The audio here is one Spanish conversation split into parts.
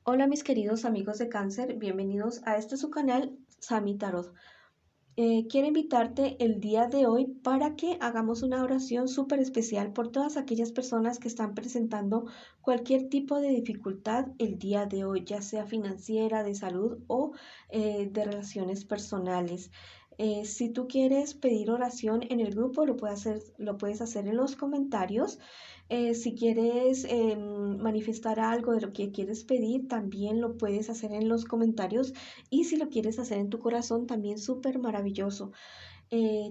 Hola mis queridos amigos de Cáncer, bienvenidos a este su canal Sami Tarot. Quiero invitarte el día de hoy para que hagamos una oración súper especial por todas aquellas personas que están presentando cualquier tipo de dificultad el día de hoy, ya sea financiera, de salud o de relaciones personales. Si tú quieres pedir oración en el grupo, lo puedes hacer en los comentarios. Si quieres manifestar algo de lo que quieres pedir, también lo puedes hacer en los comentarios. Y si lo quieres hacer en tu corazón, también súper maravilloso.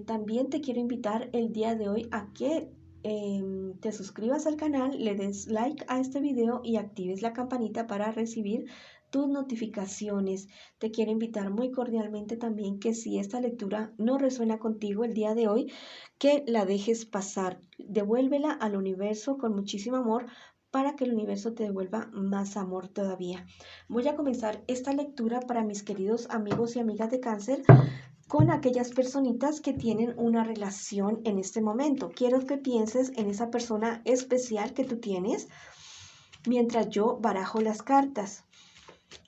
También te quiero invitar el día de hoy a que te suscribas al canal, le des like a este video y actives la campanita para recibir tus notificaciones. Te quiero invitar muy cordialmente también que si esta lectura no resuena contigo el día de hoy, que la dejes pasar. Devuélvela al universo con muchísimo amor para que el universo te devuelva más amor todavía. Voy a comenzar esta lectura para mis queridos amigos y amigas de Cáncer con aquellas personitas que tienen una relación en este momento. Quiero que pienses en esa persona especial que tú tienes mientras yo barajo las cartas.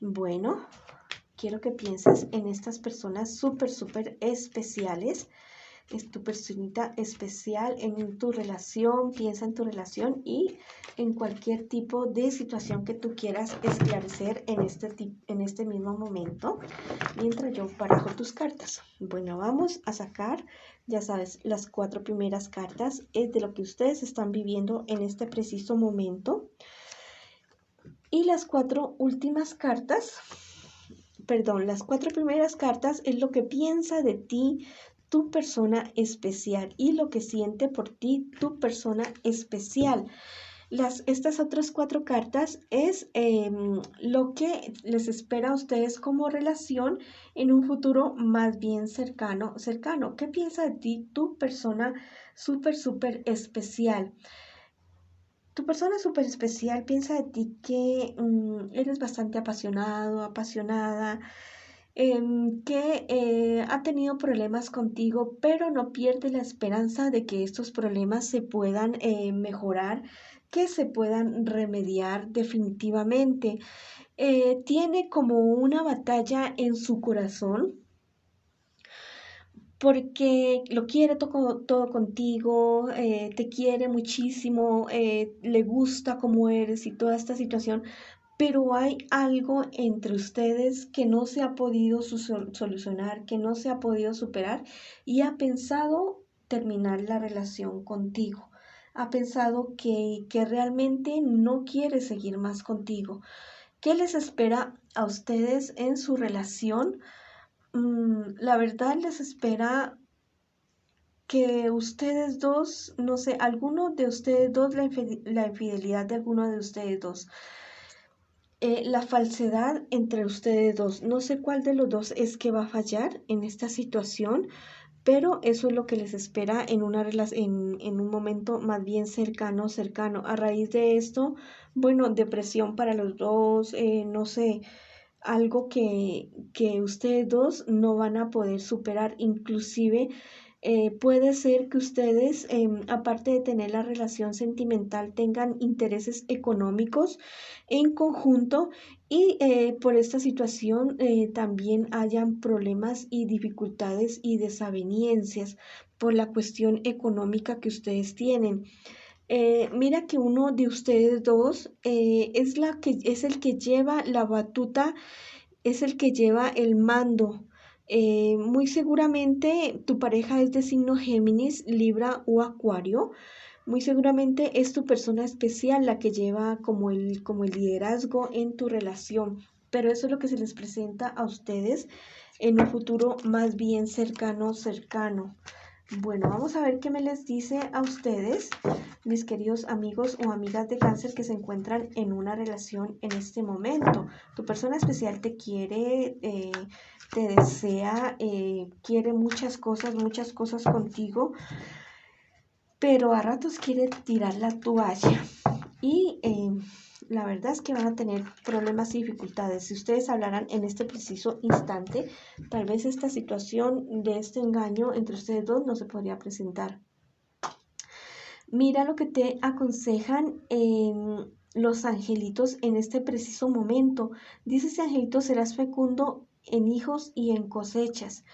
Bueno, quiero que pienses en estas personas súper especiales. Es tu personita especial en tu relación, piensa en tu relación y en cualquier tipo de situación que tú quieras esclarecer en este mismo momento, mientras yo barajo tus cartas. Bueno, vamos a sacar, ya sabes, las 4 primeras cartas es de lo que ustedes están viviendo en este preciso momento. Y las 4 últimas cartas, perdón, las 4 primeras cartas es lo que piensa de ti tu persona especial y lo que siente por ti tu persona especial. Estas otras 4 cartas es lo que les espera a ustedes como relación en un futuro más bien cercano. ¿Qué piensa de ti tu persona súper especial? Tu persona súper especial piensa de ti que eres bastante apasionado, apasionada, que ha tenido problemas contigo, pero no pierde la esperanza de que estos problemas se puedan mejorar, que se puedan remediar definitivamente. Tiene como una batalla en su corazón porque lo quiere todo contigo, te quiere muchísimo, le gusta cómo eres y toda esta situación, pero hay algo entre ustedes que no se ha podido solucionar, que no se ha podido superar y ha pensado terminar la relación contigo. Ha pensado que realmente no quiere seguir más contigo. ¿Qué les espera a ustedes en su relación? La verdad les espera que ustedes dos, no sé, alguno de ustedes dos, la infidelidad de alguno de ustedes dos, la falsedad entre ustedes dos. No sé cuál de los dos es que va a fallar en esta situación, pero eso es lo que les espera en en un momento más bien cercano. A raíz de esto, bueno, depresión para los dos, no sé, algo que ustedes dos no van a poder superar. Inclusive puede ser que ustedes, aparte de tener la relación sentimental, tengan intereses económicos en conjunto y por esta situación también hayan problemas y dificultades y desavenencias por la cuestión económica que ustedes tienen. Mira que uno de ustedes dos es el que lleva la batuta, es el que lleva el mando. Muy seguramente tu pareja es de signo Géminis, Libra o Acuario. Muy seguramente es tu persona especial la que lleva como el liderazgo en tu relación. Pero eso es lo que se les presenta a ustedes en un futuro más bien cercano. Bueno, vamos a ver qué me les dice a ustedes, mis queridos amigos o amigas de Cáncer que se encuentran en una relación en este momento. Tu persona especial te quiere, te desea, quiere muchas cosas contigo, pero a ratos quiere tirar la toalla. Y la verdad es que van a tener problemas y dificultades. Si ustedes hablaran en este preciso instante, tal vez esta situación de este engaño entre ustedes dos no se podría presentar. Mira lo que te aconsejan. los angelitos en este preciso momento. Dice ese angelito: serás fecundo en hijos y en cosechas.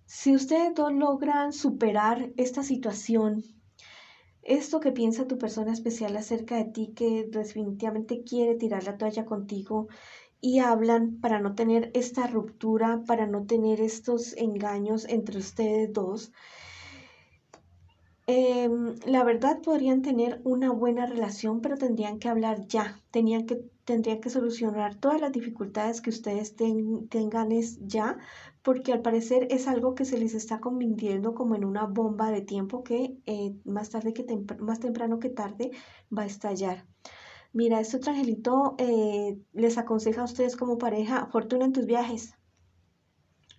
Si ustedes dos logran superar esta situación, esto que piensa tu persona especial acerca de ti, que definitivamente quiere tirar la toalla contigo, y hablan para no tener esta ruptura, para no tener estos engaños entre ustedes dos, la verdad podrían tener una buena relación, pero tendrían que hablar ya, tendrían que solucionar todas las dificultades que ustedes tengan ya, porque al parecer es algo que se les está convirtiendo como en una bomba de tiempo que más temprano que tarde va a estallar. Mira, este otro angelito les aconseja a ustedes como pareja: fortuna en tus viajes.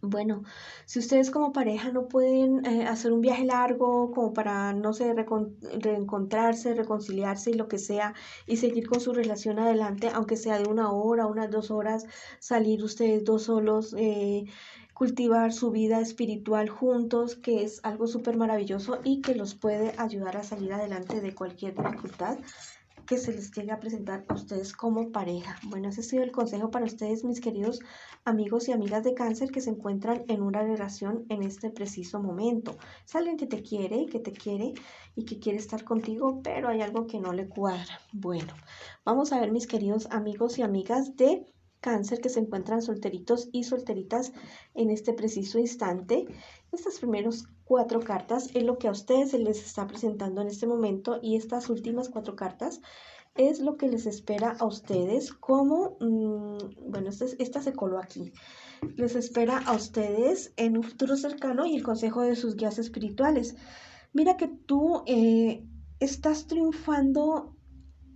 Bueno, si ustedes como pareja no pueden hacer un viaje largo como para, no sé, reencontrarse, reconciliarse y lo que sea, y seguir con su relación adelante, aunque sea de 1 hora, unas 2 horas, salir ustedes dos solos, cultivar su vida espiritual juntos, que es algo súper maravilloso y que los puede ayudar a salir adelante de cualquier dificultad que se les llegue a presentar a ustedes como pareja. Bueno, ese ha sido el consejo para ustedes, mis queridos amigos y amigas de Cáncer, que se encuentran en una relación en este preciso momento. Es alguien que te quiere y que quiere estar contigo, pero hay algo que no le cuadra. Bueno, vamos a ver, mis queridos amigos y amigas de Cáncer, que se encuentran solteritos y solteritas en este preciso instante. Estas primeros 4 cartas es lo que a ustedes se les está presentando en este momento, y estas últimas 4 cartas es lo que les espera a ustedes como, bueno, esta se coló aquí. Les espera a ustedes en un futuro cercano y el consejo de sus guías espirituales. Mira que tú estás triunfando.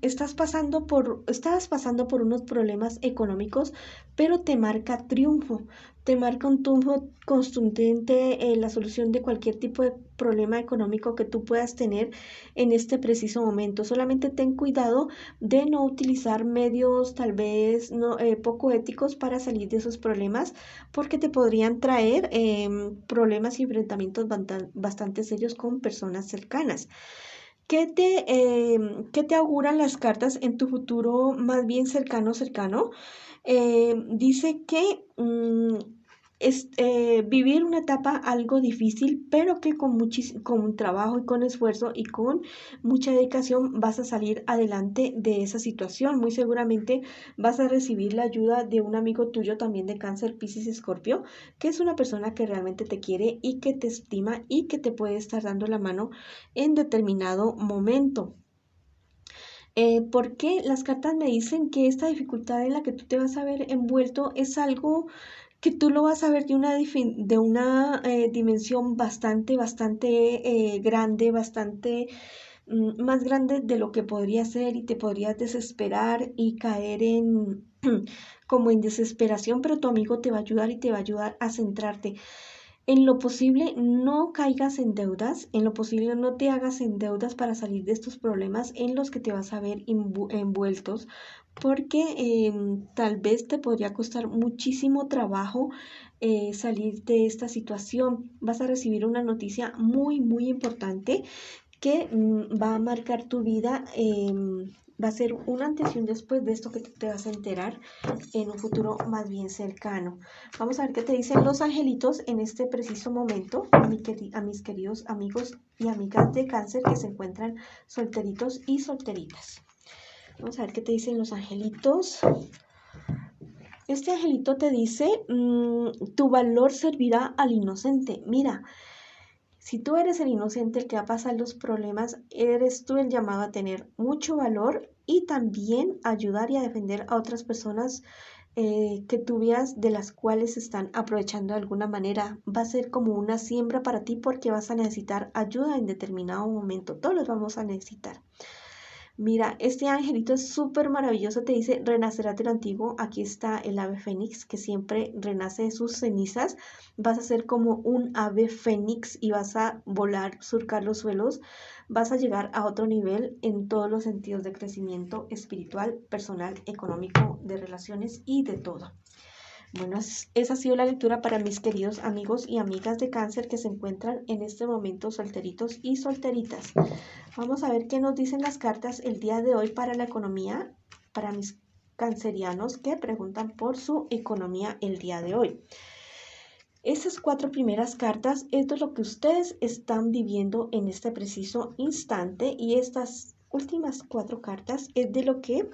Estabas pasando por unos problemas económicos, pero te marca triunfo, te marca un triunfo contundente en la solución de cualquier tipo de problema económico que tú puedas tener en este preciso momento. Solamente ten cuidado de no utilizar medios tal vez poco éticos para salir de esos problemas, porque te podrían traer problemas y enfrentamientos bastante serios con personas cercanas. ¿Qué te auguran las cartas en tu futuro más bien cercano? Dice que vivir una etapa algo difícil, pero que con trabajo y con esfuerzo y con mucha dedicación vas a salir adelante de esa situación. Muy seguramente vas a recibir la ayuda de un amigo tuyo también de Cáncer, Piscis, Escorpio, que es una persona que realmente te quiere y que te estima y que te puede estar dando la mano en determinado momento. Porque las cartas me dicen que esta dificultad en la que tú te vas a ver envuelto es algo que tú lo vas a ver de una dimensión bastante grande, bastante más grande de lo que podría ser, y te podrías desesperar y caer en como en desesperación, pero tu amigo te va a ayudar y te va a ayudar a centrarte. En lo posible, no caigas en deudas, en lo posible no te hagas en deudas para salir de estos problemas en los que te vas a ver envueltos, porque tal vez te podría costar muchísimo trabajo salir de esta situación. Vas a recibir una noticia muy importante que va a marcar tu vida. Va a ser un antes y un después de esto que tú te vas a enterar en un futuro más bien cercano. Vamos a ver qué te dicen los angelitos en este preciso momento, a mis queridos amigos y amigas de Cáncer que se encuentran solteritos y solteritas. Vamos a ver qué te dicen los angelitos. Este angelito te dice: tu valor servirá al inocente. Mira, si tú eres el inocente, el que va a pasar los problemas, eres tú el llamado a tener mucho valor y también ayudar y a defender a otras personas que tú veas de las cuales se están aprovechando de alguna manera. Va a ser como una siembra para ti, porque vas a necesitar ayuda en determinado momento. Todos los vamos a necesitar. Mira, este angelito es súper maravilloso, te dice: renacerás de lo antiguo. Aquí está el ave fénix que siempre renace de sus cenizas. Vas a ser como un ave fénix y vas a volar, surcar los suelos. Vas a llegar a otro nivel en todos los sentidos de crecimiento espiritual, personal, económico, de relaciones y de todo. Bueno, esa ha sido la lectura para mis queridos amigos y amigas de cáncer que se encuentran en este momento solteritos y solteritas. Vamos a ver qué nos dicen las cartas el día de hoy para la economía, para mis cancerianos que preguntan por su economía el día de hoy. Estas 4 primeras cartas es de lo que ustedes están viviendo en este preciso instante, y estas últimas 4 cartas es de lo que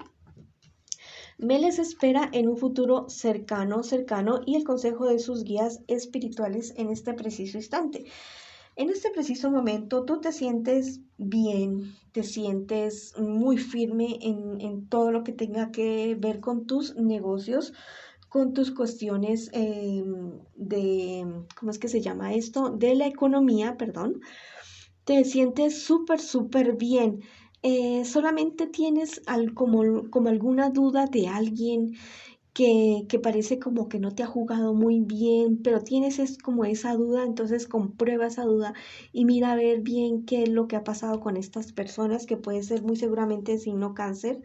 me les espera en un futuro cercano y el consejo de sus guías espirituales en este preciso instante. En este preciso momento tú te sientes bien, te sientes muy firme en todo lo que tenga que ver con tus negocios, con tus cuestiones ¿cómo es que se llama esto? De la economía, perdón. Te sientes súper bien. Solamente tienes como alguna duda de alguien que parece como que no te ha jugado muy bien, pero tienes como esa duda. Entonces comprueba esa duda y mira a ver bien qué es lo que ha pasado con estas personas, que puede ser muy seguramente de signo cáncer,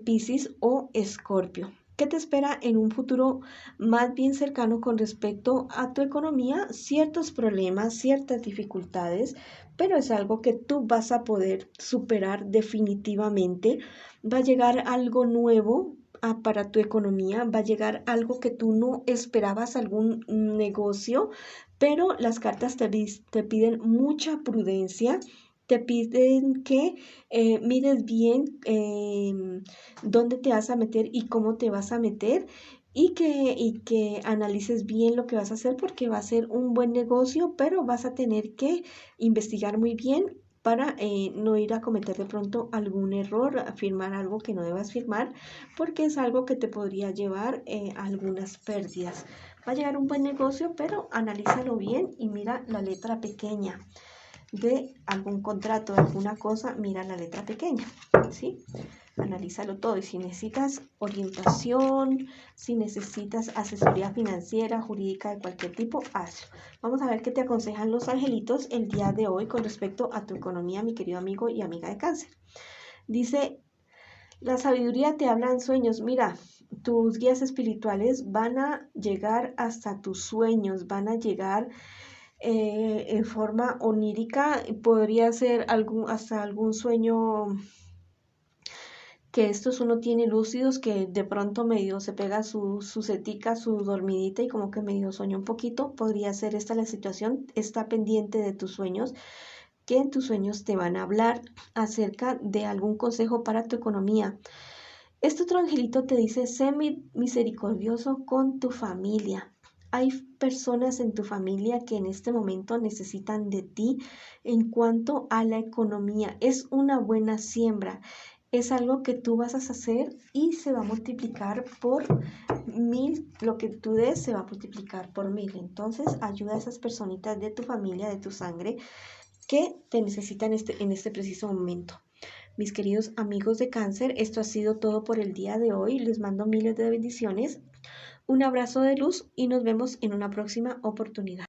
Piscis o Escorpio. ¿Qué te espera en un futuro más bien cercano con respecto a tu economía? Ciertos problemas, ciertas dificultades, pero es algo que tú vas a poder superar definitivamente. Va a llegar algo nuevo para tu economía, va a llegar algo que tú no esperabas, algún negocio, pero las cartas te piden mucha prudencia, te piden que mires bien dónde te vas a meter y cómo te vas a meter, y que analices bien lo que vas a hacer, porque va a ser un buen negocio, pero vas a tener que investigar muy bien para no ir a cometer de pronto algún error, a firmar algo que no debas firmar, porque es algo que te podría llevar a algunas pérdidas. Va a llegar un buen negocio, pero analízalo bien y mira la letra pequeña de algún contrato, de alguna cosa, mira la letra pequeña, ¿sí? Analízalo todo, y si necesitas orientación, si necesitas asesoría financiera, jurídica de cualquier tipo, hazlo. Vamos a ver qué te aconsejan los angelitos el día de hoy con respecto a tu economía, mi querido amigo y amiga de cáncer. Dice, la sabiduría te habla en sueños. Mira, tus guías espirituales van a llegar hasta tus sueños, van a llegar en forma onírica. Podría ser hasta algún sueño que estos uno tiene lúcidos, que de pronto medio se pega su setica, su dormidita, y como que medio sueña un poquito. Podría ser esta la situación. Está pendiente de tus sueños, que en tus sueños te van a hablar acerca de algún consejo para tu economía. Este otro angelito te dice, sé misericordioso con tu familia. Hay personas en tu familia que en este momento necesitan de ti en cuanto a la economía. Es una buena siembra. Es algo que tú vas a hacer y se va a multiplicar por 1000. Lo que tú des se va a multiplicar por 1000. Entonces ayuda a esas personitas de tu familia, de tu sangre, que te necesitan en este preciso momento. Mis queridos amigos de cáncer, esto ha sido todo por el día de hoy. Les mando miles de bendiciones, un abrazo de luz y nos vemos en una próxima oportunidad.